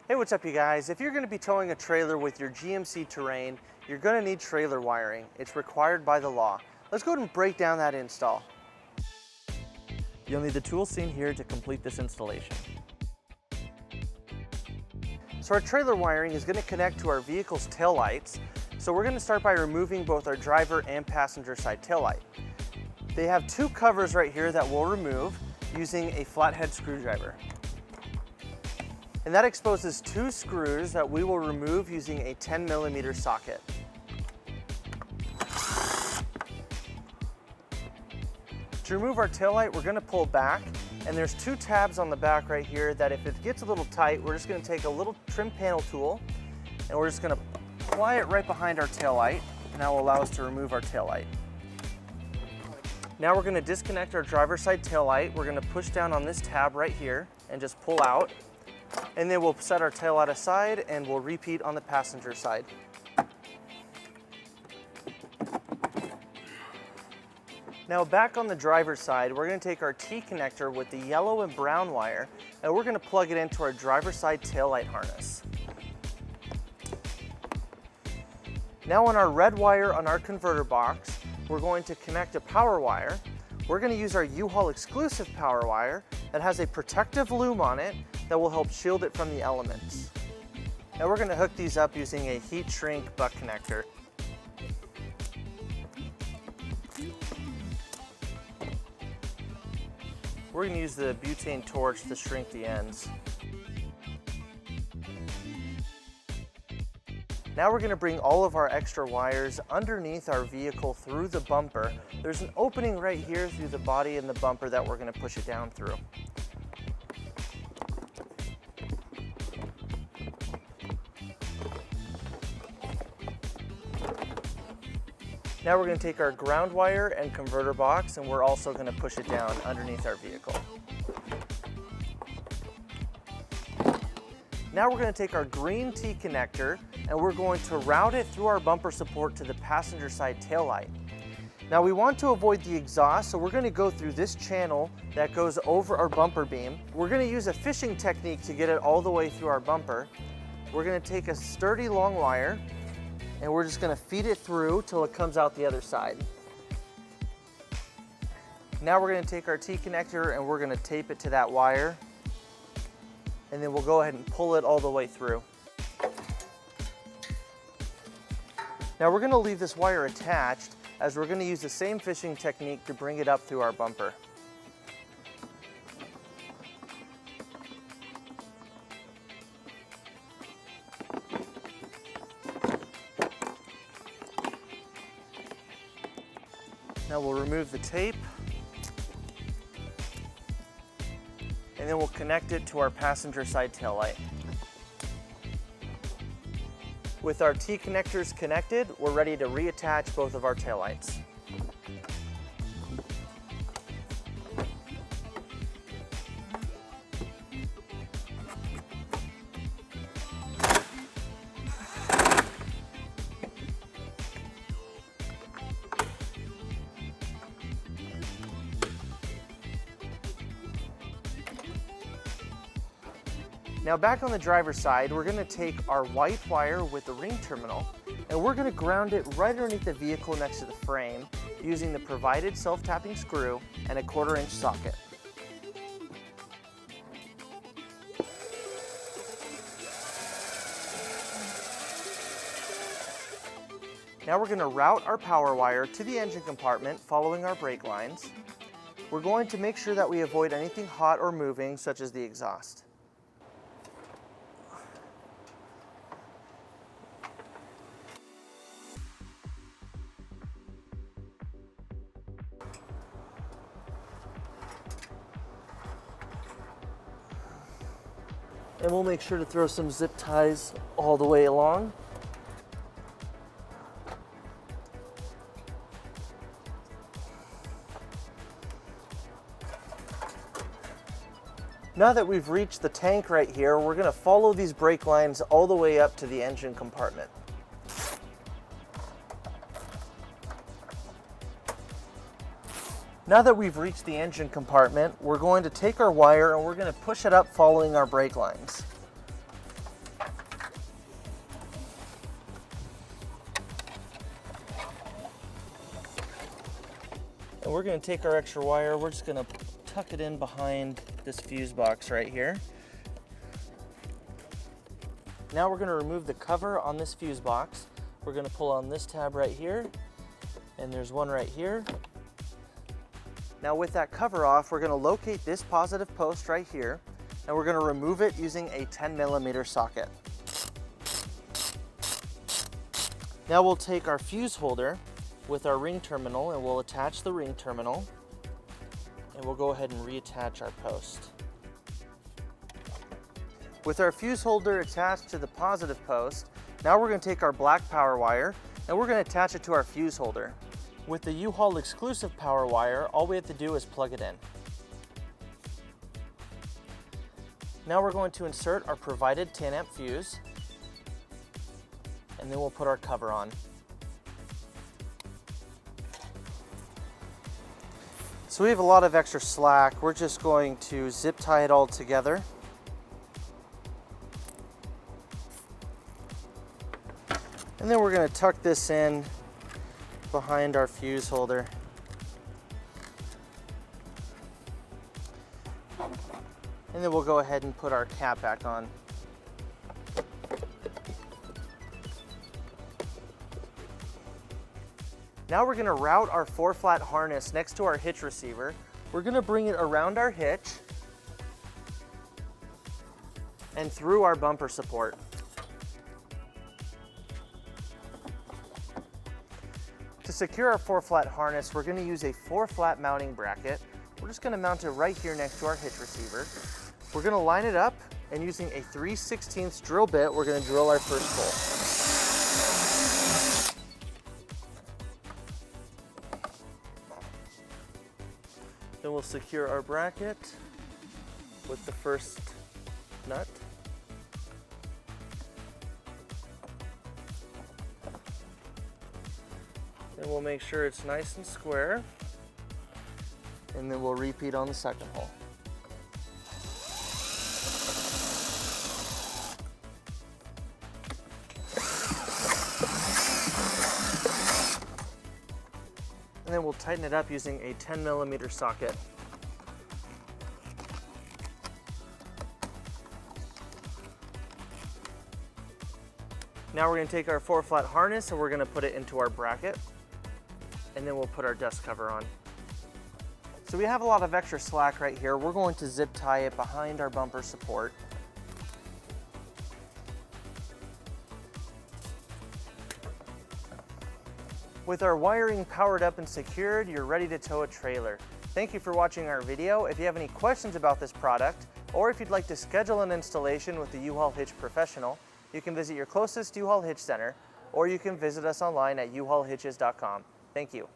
Hey, what's up you guys? If you're going to be towing a trailer with your GMC Terrain, you're going to need trailer wiring. It's required by the law. Let's go ahead and break down that install. You'll need the tools seen here to complete this installation. So our trailer wiring is going to connect to our vehicle's tail lights. So we're going to start by removing both our driver and passenger side tail light. They have two covers right here that we'll remove using a flathead screwdriver. And that exposes two screws that we will remove using a 10mm socket. To remove our taillight, we're going to pull back, and there's two tabs on the back right here that if it gets a little tight, we're just going to take a little trim panel tool and we're just going to apply it right behind our taillight, and that will allow us to remove our taillight. Now we're going to disconnect our driver's side taillight. We're going to push down on this tab right here and just pull out. And then we'll set our taillight aside and we'll repeat on the passenger side. Now back on the driver's side, we're going to take our T connector with the yellow and brown wire and we're going to plug it into our driver's side taillight harness. Now on our red wire on our converter box, we're going to connect a power wire. We're going to use our U-Haul exclusive power wire that has a protective loom on it that will help shield it from the elements. Now we're going to hook these up using a heat shrink butt connector. We're going to use the butane torch to shrink the ends. Now we're going to bring all of our extra wires underneath our vehicle through the bumper. There's an opening right here through the body and the bumper that we're going to push it down through. Now we're going to take our ground wire and converter box and we're also going to push it down underneath our vehicle. Now we're going to take our green T connector and we're going to route it through our bumper support to the passenger side taillight. Now we want to avoid the exhaust, so we're going to go through this channel that goes over our bumper beam. We're going to use a fishing technique to get it all the way through our bumper. We're going to take a sturdy long wire and we're just going to feed it through till it comes out the other side. Now we're going to take our T connector and we're going to tape it to that wire, and then we'll go ahead and pull it all the way through. Now we're going to leave this wire attached as we're going to use the same fishing technique to bring it up through our bumper. Now we'll remove the tape and then we'll connect it to our passenger side taillight. With our T connectors connected, we're ready to reattach both of our taillights. Now back on the driver's side, we're going to take our white wire with the ring terminal and we're going to ground it right underneath the vehicle next to the frame using the provided self-tapping screw and a 1/4-inch socket. Now we're going to route our power wire to the engine compartment following our brake lines. We're going to make sure that we avoid anything hot or moving, such as the exhaust. And we'll make sure to throw some zip ties all the way along. Now that we've reached the tank right here, we're going to follow these brake lines all the way up to the engine compartment. Now that we've reached the engine compartment, we're going to take our wire and we're going to push it up following our brake lines. And we're going to take our extra wire, we're just going to tuck it in behind this fuse box right here. Now we're going to remove the cover on this fuse box. We're going to pull on this tab right here, and there's one right here. Now with that cover off, we're going to locate this positive post right here, and we're going to remove it using a 10mm socket. Now we'll take our fuse holder with our ring terminal and we'll attach the ring terminal, and we'll go ahead and reattach our post. With our fuse holder attached to the positive post, now we're going to take our black power wire and we're going to attach it to our fuse holder. With the U-Haul exclusive power wire, all we have to do is plug it in. Now we're going to insert our provided 10-amp fuse, and then we'll put our cover on. So we have a lot of extra slack. We're just going to zip tie it all together. And then we're going to tuck this in behind our fuse holder. And then we'll go ahead and put our cap back on. Now we're going to route our 4-flat harness next to our hitch receiver. We're going to bring it around our hitch and through our bumper support. To secure our 4-flat harness, we're going to use a 4-flat mounting bracket. We're just going to mount it right here next to our hitch receiver. We're going to line it up, and using a 3/16 drill bit, we're going to drill our first hole. Then we'll secure our bracket with the first nut. Then we'll make sure it's nice and square, and then we'll repeat on the second hole. And then we'll tighten it up using a 10mm socket. Now we're going to take our 4-flat harness and we're going to put it into our bracket, and then we'll put our dust cover on. So we have a lot of extra slack right here. We're going to zip tie it behind our bumper support. With our wiring powered up and secured, you're ready to tow a trailer. Thank you for watching our video. If you have any questions about this product, or if you'd like to schedule an installation with the U-Haul Hitch Professional, you can visit your closest U-Haul Hitch Center, or you can visit us online at uhaulhitches.com. Thank you.